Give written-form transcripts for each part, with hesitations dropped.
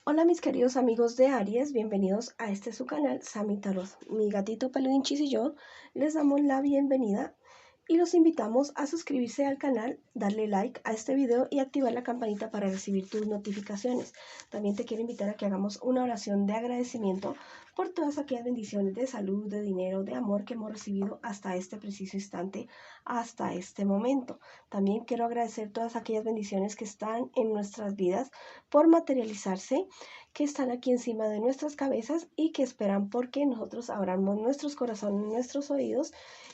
Hola mis queridos amigos de Aries, bienvenidos a este su canal Sami Tarot. Mi gatito Peludinchis y yo les damos la bienvenida y los invitamos a suscribirse al canal, darle like a este video y activar la campanita para recibir tus notificaciones. También te quiero invitar a que hagamos una oración de agradecimiento por todas aquellas bendiciones de salud, de dinero, de amor que hemos recibido hasta este preciso instante, hasta este momento. También quiero agradecer todas aquellas bendiciones que están en nuestras vidas por materializarse, que están aquí encima de nuestras cabezas y que esperan porque nosotros abramos nuestros corazones, nuestros oídos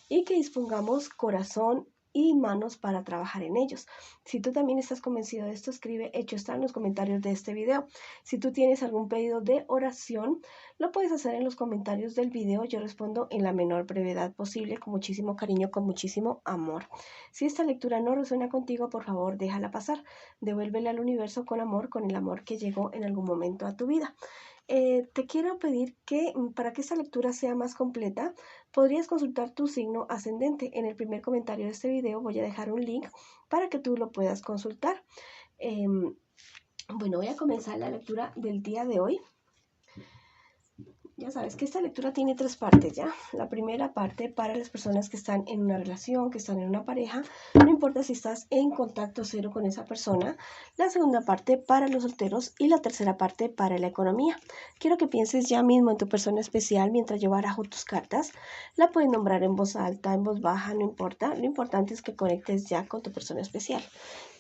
y que dispongamos corazón y manos para trabajar en ellos. Si tú también estás convencido de esto, escribe hecho está en los comentarios de este video. Si tú tienes algún pedido de oración, lo puedes hacer en los comentarios del video. Yo respondo en la menor brevedad posible, con muchísimo cariño, con muchísimo amor. Si esta lectura no resuena contigo, por favor, déjala pasar. Devuélvele al universo con amor, con el amor que llegó en algún momento a tu vida. Te quiero pedir que para que esta lectura sea más completa, podrías consultar tu signo ascendente. En el primer comentario de este video voy a dejar un link para que tú lo puedas consultar. Bueno, voy a comenzar la lectura del día de hoy. Ya sabes que esta lectura tiene tres partes, ¿ya? La primera parte para las personas que están en una relación, que están en una pareja, no importa si estás en contacto cero con esa persona. La segunda parte para los solteros y la tercera parte para la economía. Quiero que pienses ya mismo en tu persona especial mientras yo barajo tus cartas. La puedes nombrar en voz alta, en voz baja, no importa. Lo importante es que conectes ya con tu persona especial.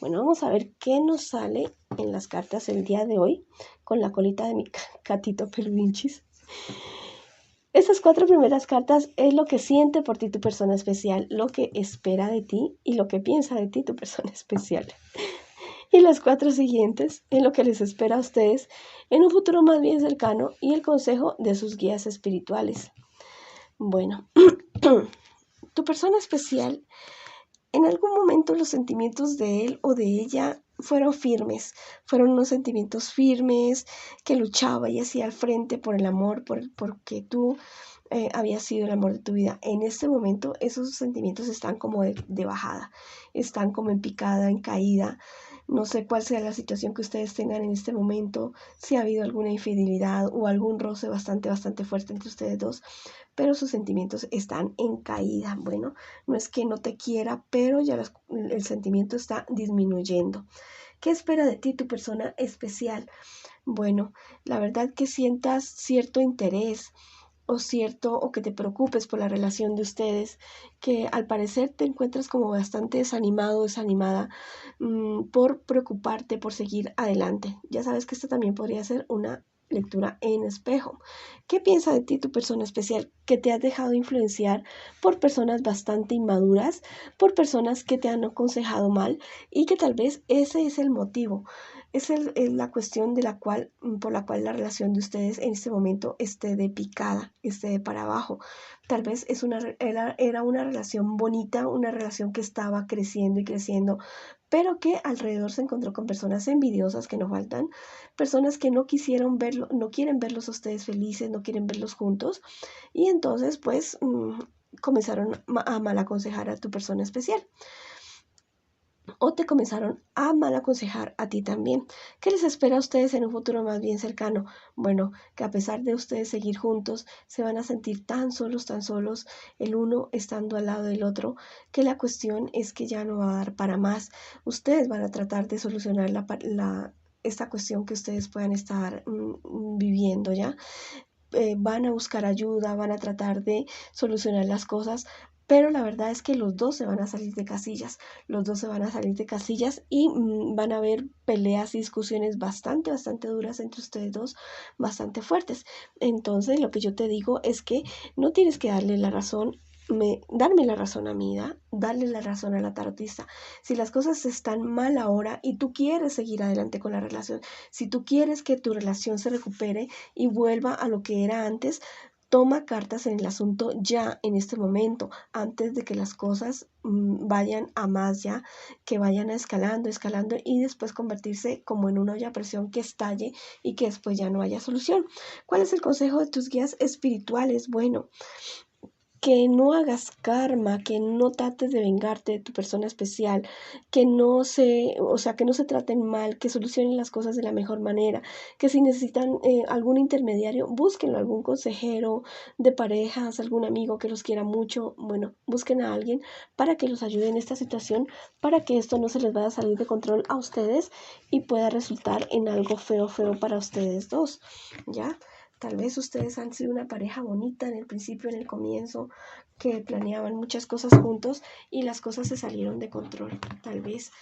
Bueno, vamos a ver qué nos sale en las cartas el día de hoy con la colita de mi gatito Peludinchis. Estas cuatro primeras cartas es lo que siente por ti tu persona especial, lo que espera de ti y lo que piensa de ti tu persona especial. Y las cuatro siguientes es lo que les espera a ustedes en un futuro más bien cercano y el consejo de sus guías espirituales. Bueno, tu persona especial, en algún momento los sentimientos de él o de ella fueron firmes, fueron unos sentimientos firmes que luchaba y hacía al frente por el amor, porque tú había sido el amor de tu vida. En este momento esos sentimientos están como de bajada, están como en picada, en caída. No sé cuál sea la situación que ustedes tengan en este momento, si ha habido alguna infidelidad o algún roce bastante fuerte entre ustedes dos, pero sus sentimientos están en caída. Bueno, no es que no te quiera, pero ya el sentimiento está disminuyendo. ¿Qué espera de ti tu persona especial? Bueno, la verdad que sientas cierto interés o que te preocupes por la relación de ustedes, que al parecer te encuentras como bastante desanimado, desanimada, por preocuparte, por seguir adelante. Ya sabes que esta también podría ser una lectura en espejo. ¿Qué piensa de ti tu persona especial? Que te has dejado influenciar por personas bastante inmaduras, por personas que te han aconsejado mal y que tal vez ese es el motivo. Es la cuestión por la cual la relación de ustedes en este momento esté de picada, esté de para abajo. Tal vez era una relación bonita, una relación que estaba creciendo y creciendo, pero que alrededor se encontró con personas envidiosas que no faltan, personas que no quisieron verlo, no quieren verlos a ustedes felices, no quieren verlos juntos, y entonces pues comenzaron a mal aconsejar a tu persona especial. O te comenzaron a mal aconsejar a ti también. ¿Qué les espera a ustedes en un futuro más bien cercano? Bueno, que a pesar de ustedes seguir juntos, se van a sentir tan solos, el uno estando al lado del otro, que la cuestión es que ya no va a dar para más. Ustedes van a tratar de solucionar esta cuestión que ustedes puedan estar viviendo ya. Van a buscar ayuda, van a tratar de solucionar las cosas, pero la verdad es que los dos se van a salir de casillas, los dos se van a salir de casillas y van a haber peleas y discusiones bastante duras entre ustedes dos, bastante fuertes. Entonces lo que yo te digo es que no tienes que darle la razón, darme la razón a mí, darle la razón a la tarotista. Si las cosas están mal ahora y tú quieres seguir adelante con la relación, si tú quieres que tu relación se recupere y vuelva a lo que era antes, toma cartas en el asunto ya, en este momento, antes de que las cosas vayan a más ya, que vayan escalando y después convertirse como en una olla a presión que estalle y que después ya no haya solución. ¿Cuál es el consejo de tus guías espirituales? Bueno, que no hagas karma, que no trates de vengarte de tu persona especial, que no que no se traten mal, que solucionen las cosas de la mejor manera, que si necesitan algún intermediario, búsquenlo, algún consejero de parejas, algún amigo que los quiera mucho, bueno, busquen a alguien para que los ayude en esta situación, para que esto no se les vaya a salir de control a ustedes y pueda resultar en algo feo para ustedes dos, ¿ya? Tal vez ustedes han sido una pareja bonita en el principio, en el comienzo, que planeaban muchas cosas juntos y las cosas se salieron de control. Tal vez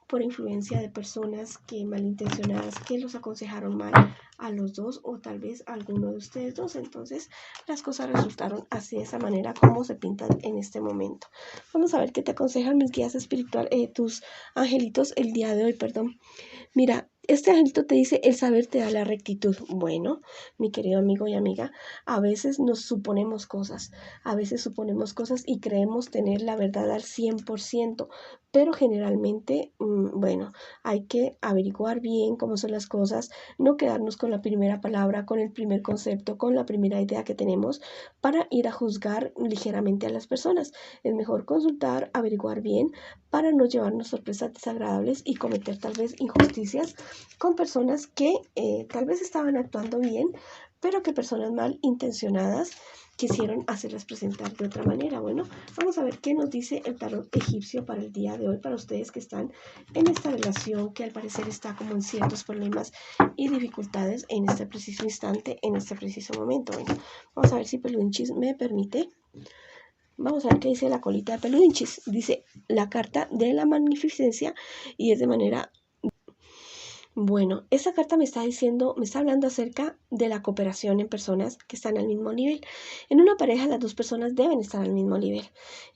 por influencia de personas que malintencionadas que los aconsejaron mal a los dos o tal vez a alguno de ustedes dos. Entonces las cosas resultaron así de esa manera como se pintan en este momento. Vamos a ver qué te aconsejan mis guías espirituales, tus angelitos el día de hoy, perdón. Mira, este angelito te dice, el saber te da la rectitud. Bueno, mi querido amigo y amiga, a veces nos suponemos cosas, y creemos tener la verdad al 100%, pero generalmente, bueno, hay que averiguar bien cómo son las cosas, no quedarnos con la primera palabra, con el primer concepto, con la primera idea que tenemos para ir a juzgar ligeramente a las personas. Es mejor consultar, averiguar bien para no llevarnos sorpresas desagradables y cometer tal vez injusticias con personas que tal vez estaban actuando bien, pero que personas mal intencionadas quisieron hacerlas presentar de otra manera. Bueno, vamos a ver qué nos dice el tarot egipcio para el día de hoy, para ustedes que están en esta relación que al parecer está como en ciertos problemas y dificultades en este preciso instante, en este preciso momento. Bueno, vamos a ver si Peludinchis me permite. Vamos a ver qué dice la colita de Peludinchis. Dice la carta de la magnificencia y es de manera... Bueno, esta carta me está hablando acerca de la cooperación en personas que están al mismo nivel. En una pareja las dos personas deben estar al mismo nivel.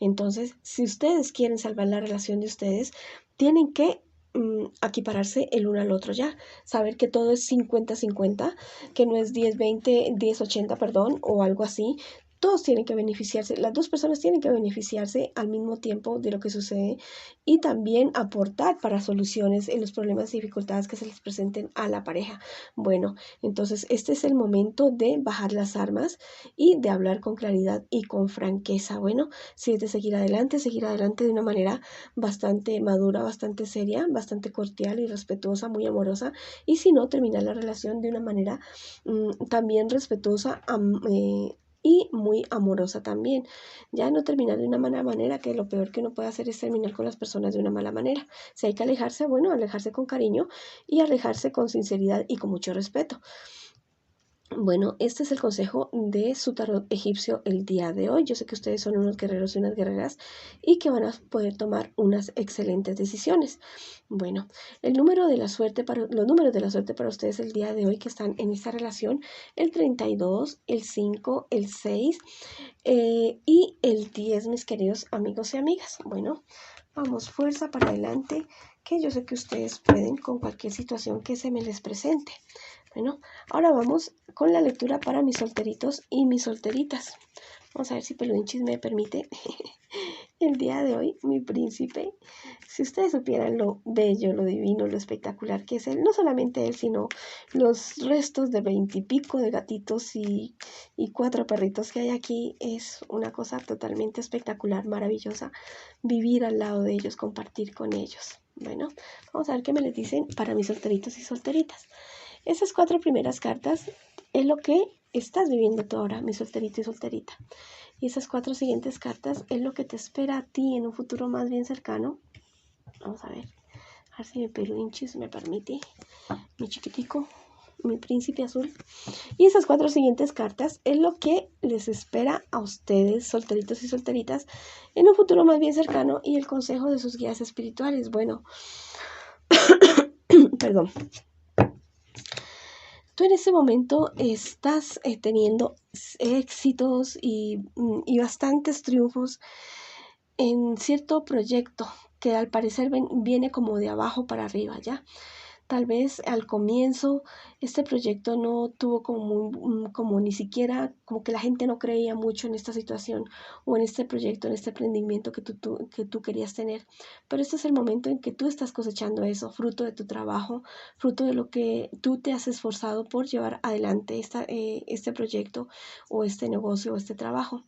Entonces, si ustedes quieren salvar la relación de ustedes, tienen que equipararse el uno al otro ya. Saber que todo es 50-50, que no es 10-20, 10-80, perdón, o algo así. Todos tienen que beneficiarse, las dos personas tienen que beneficiarse al mismo tiempo de lo que sucede y también aportar para soluciones en los problemas y dificultades que se les presenten a la pareja. Bueno, entonces este es el momento de bajar las armas y de hablar con claridad y con franqueza. Bueno, si es de seguir adelante de una manera bastante madura, bastante seria, bastante cordial y respetuosa, muy amorosa, y si no, terminar la relación de una manera también respetuosa, y muy amorosa también. Ya no terminar de una mala manera, que lo peor que uno puede hacer es terminar con las personas de una mala manera. Si hay que alejarse, bueno, alejarse con cariño y alejarse con sinceridad y con mucho respeto. Bueno, este es el consejo de su tarot egipcio el día de hoy. Yo sé que ustedes son unos guerreros y unas guerreras y que van a poder tomar unas excelentes decisiones. Bueno, los números de la suerte para ustedes el día de hoy que están en esta relación, el 32, el 5, el 6 y el 10, mis queridos amigos y amigas. Bueno, vamos, fuerza para adelante, que yo sé que ustedes pueden con cualquier situación que se me les presente. Bueno, ahora vamos con la lectura para mis solteritos y mis solteritas. Vamos a ver si Peludinchis me permite. El día de hoy, mi príncipe, si ustedes supieran lo bello, lo divino, lo espectacular que es él, no solamente él, sino los restos de 20 y pico de gatitos y 4 perritos que hay aquí, es una cosa totalmente espectacular, maravillosa, vivir al lado de ellos, compartir con ellos. Bueno, vamos a ver qué me les dicen para mis solteritos y solteritas. Esas 4 primeras cartas es lo que estás viviendo tú ahora, mi solterito y solterita. Y esas 4 siguientes cartas es lo que te espera a ti en un futuro más bien cercano. Vamos a ver si mi Peludinchis me permite, mi chiquitico, mi príncipe azul. Y esas 4 siguientes cartas es lo que les espera a ustedes, solteritos y solteritas, en un futuro más bien cercano y el consejo de sus guías espirituales. Bueno, perdón. Tú en ese momento estás teniendo éxitos y bastantes triunfos en cierto proyecto que al parecer viene como de abajo para arriba, ¿ya? Tal vez al comienzo este proyecto no tuvo como ni siquiera, como que la gente no creía mucho en esta situación o en este proyecto, en este emprendimiento que tú querías tener. Pero este es el momento en que tú estás cosechando eso, fruto de tu trabajo, fruto de lo que tú te has esforzado por llevar adelante este proyecto o este negocio o este trabajo.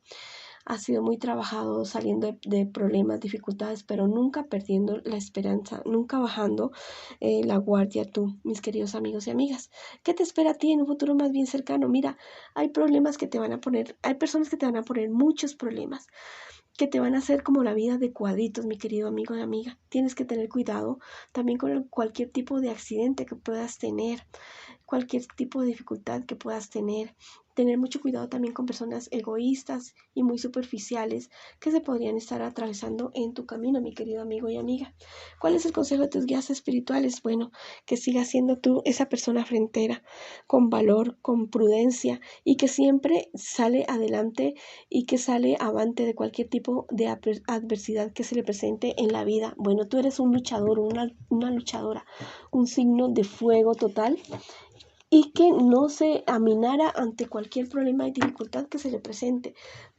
has sido muy trabajado saliendo de problemas, dificultades, pero nunca perdiendo la esperanza, nunca bajando la guardia tú, mis queridos amigos y amigas. ¿Qué te espera a ti en un futuro más bien cercano? Mira, hay problemas que te van a poner, hay personas que te van a poner muchos problemas que te van a hacer como la vida de cuadritos, mi querido amigo y amiga. Tienes que tener cuidado también con cualquier tipo de accidente que puedas tener, cualquier tipo de dificultad que puedas tener. Tener mucho cuidado también con personas egoístas y muy superficiales que se podrían estar atravesando en tu camino, mi querido amigo y amiga. ¿Cuál es el consejo de tus guías espirituales? Bueno, que sigas siendo tú esa persona frentera, con valor, con prudencia y que siempre sale adelante y que sale avante de cualquier tipo de adversidad que se le presente en la vida. Bueno, tú eres un luchador, una luchadora, un signo de fuego total y que no se aminara ante cualquier problema y dificultad que se le presente.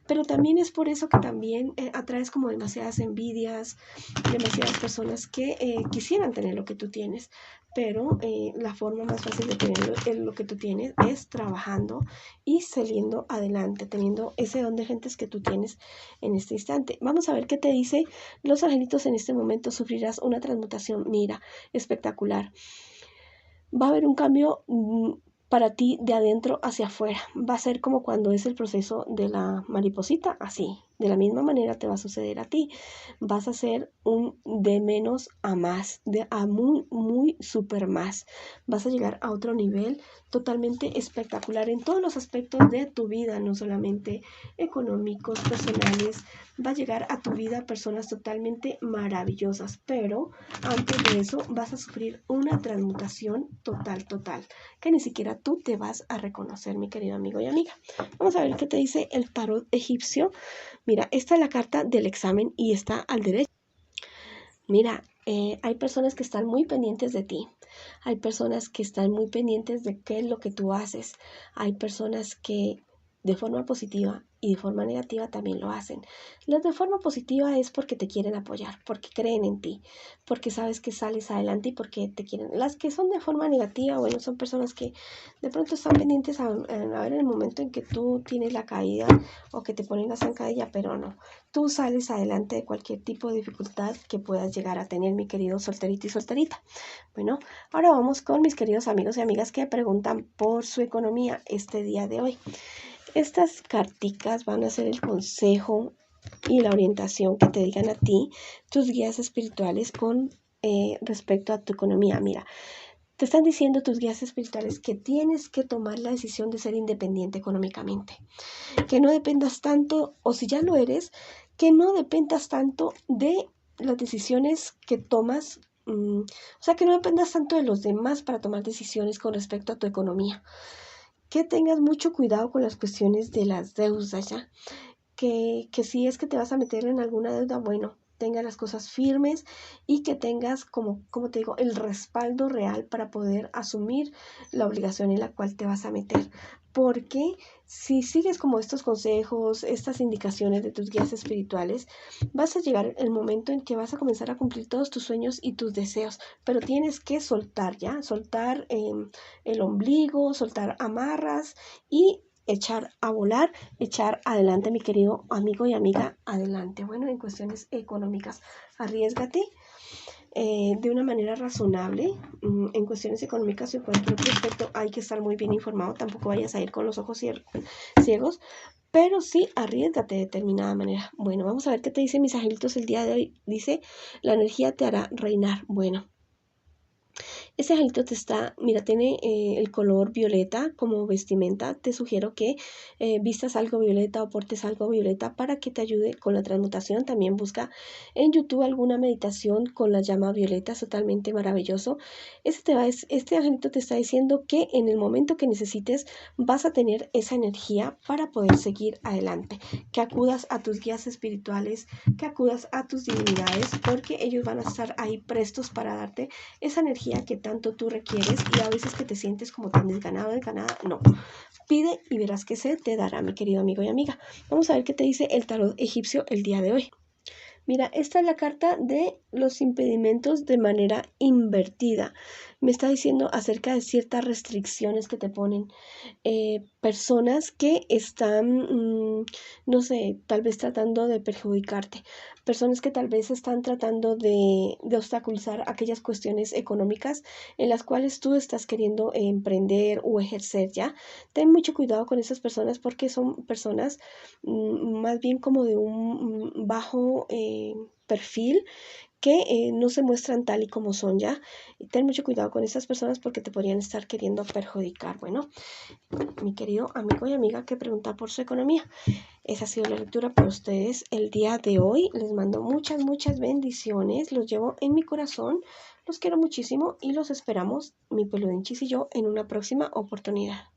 Pero también es por eso que también atraes como demasiadas envidias, demasiadas personas que quisieran tener lo que tú tienes. Pero la forma más fácil de tener lo que tú tienes es trabajando y saliendo adelante, teniendo ese don de gentes que tú tienes en este instante. Vamos a ver qué te dice los angelitos en este momento. Sufrirás una transmutación, mira, espectacular. Va a haber un cambio para ti de adentro hacia afuera. Va a ser como cuando es el proceso de la mariposita, así. De la misma manera te va a suceder a ti. Vas a ser un de menos a más, de a muy, muy super más. Vas a llegar a otro nivel totalmente espectacular en todos los aspectos de tu vida, no solamente económicos, personales. Va a llegar a tu vida personas totalmente maravillosas, pero antes de eso vas a sufrir una transmutación total, que ni siquiera tú te vas a reconocer, mi querido amigo y amiga. Vamos a ver qué te dice el tarot egipcio. Mira, esta es la carta del examen y está al derecho. Mira, hay personas que están muy pendientes de ti. Hay personas que están muy pendientes de qué es lo que tú haces. Hay personas que de forma positiva y de forma negativa también lo hacen. Las de forma positiva es porque te quieren apoyar, porque creen en ti, porque sabes que sales adelante y porque te quieren. Las que son de forma negativa, bueno, son personas que de pronto están pendientes a ver en el momento en que tú tienes la caída o que te ponen la zancadilla, pero no. Tú sales adelante de cualquier tipo de dificultad que puedas llegar a tener, mi querido solterito y solterita. Bueno, ahora vamos con mis queridos amigos y amigas que preguntan por su economía este día de hoy. Estas carticas van a ser el consejo y la orientación que te digan a ti tus guías espirituales con respecto a tu economía. Mira, te están diciendo tus guías espirituales que tienes que tomar la decisión de ser independiente económicamente, que no dependas tanto, o si ya lo eres, que no dependas tanto de las decisiones que tomas, o sea, que no dependas tanto de los demás para tomar decisiones con respecto a tu economía. Que tengas mucho cuidado con las cuestiones de las deudas, ¿ya? Que si es que te vas a meter en alguna deuda, bueno, tengas las cosas firmes y que tengas, como te digo, el respaldo real para poder asumir la obligación en la cual te vas a meter. Porque si sigues como estos consejos, estas indicaciones de tus guías espirituales, vas a llegar el momento en que vas a comenzar a cumplir todos tus sueños y tus deseos, pero tienes que soltar, ¿ya? Soltar el ombligo, soltar amarras y echar a volar, echar adelante, mi querido amigo y amiga, adelante. Bueno, en cuestiones económicas, arriésgate de una manera razonable. En cuestiones económicas y en cualquier otro aspecto hay que estar muy bien informado, tampoco vayas a ir con los ojos ciegos, pero sí arriésgate de determinada manera. Bueno, vamos a ver qué te dicen mis angelitos el día de hoy. Dice, la energía te hará reinar. Bueno, ese angelito te está, mira, tiene el color violeta como vestimenta. Te sugiero que vistas algo violeta o portes algo violeta para que te ayude con la transmutación. También busca en YouTube alguna meditación con la llama violeta, es totalmente maravilloso. Este angelito te está diciendo que en el momento que necesites vas a tener esa energía para poder seguir adelante. Que acudas a tus guías espirituales, que acudas a tus divinidades, porque ellos van a estar ahí prestos para darte esa energía que tanto tú requieres y a veces que te sientes como tan desganado, desganada. No, pide y verás que se te dará, mi querido amigo y amiga. Vamos a ver qué te dice el tarot egipcio el día de hoy. Mira, esta es la carta de los impedimentos de manera invertida. Me está diciendo acerca de ciertas restricciones que te ponen. Personas que están, no sé, tal vez tratando de perjudicarte. Personas que tal vez están tratando de obstaculizar aquellas cuestiones económicas en las cuales tú estás queriendo emprender o ejercer, ¿ya? Ten mucho cuidado con esas personas porque son personas más bien como de un bajo perfil que no se muestran tal y como son, ¿ya? Y ten mucho cuidado con esas personas porque te podrían estar queriendo perjudicar. Bueno, mi querido amigo y amiga que pregunta por su economía, esa ha sido la lectura para ustedes el día de hoy. Les mando muchas, muchas bendiciones. Los llevo en mi corazón. Los quiero muchísimo y los esperamos, mi peludinchis y yo, en una próxima oportunidad.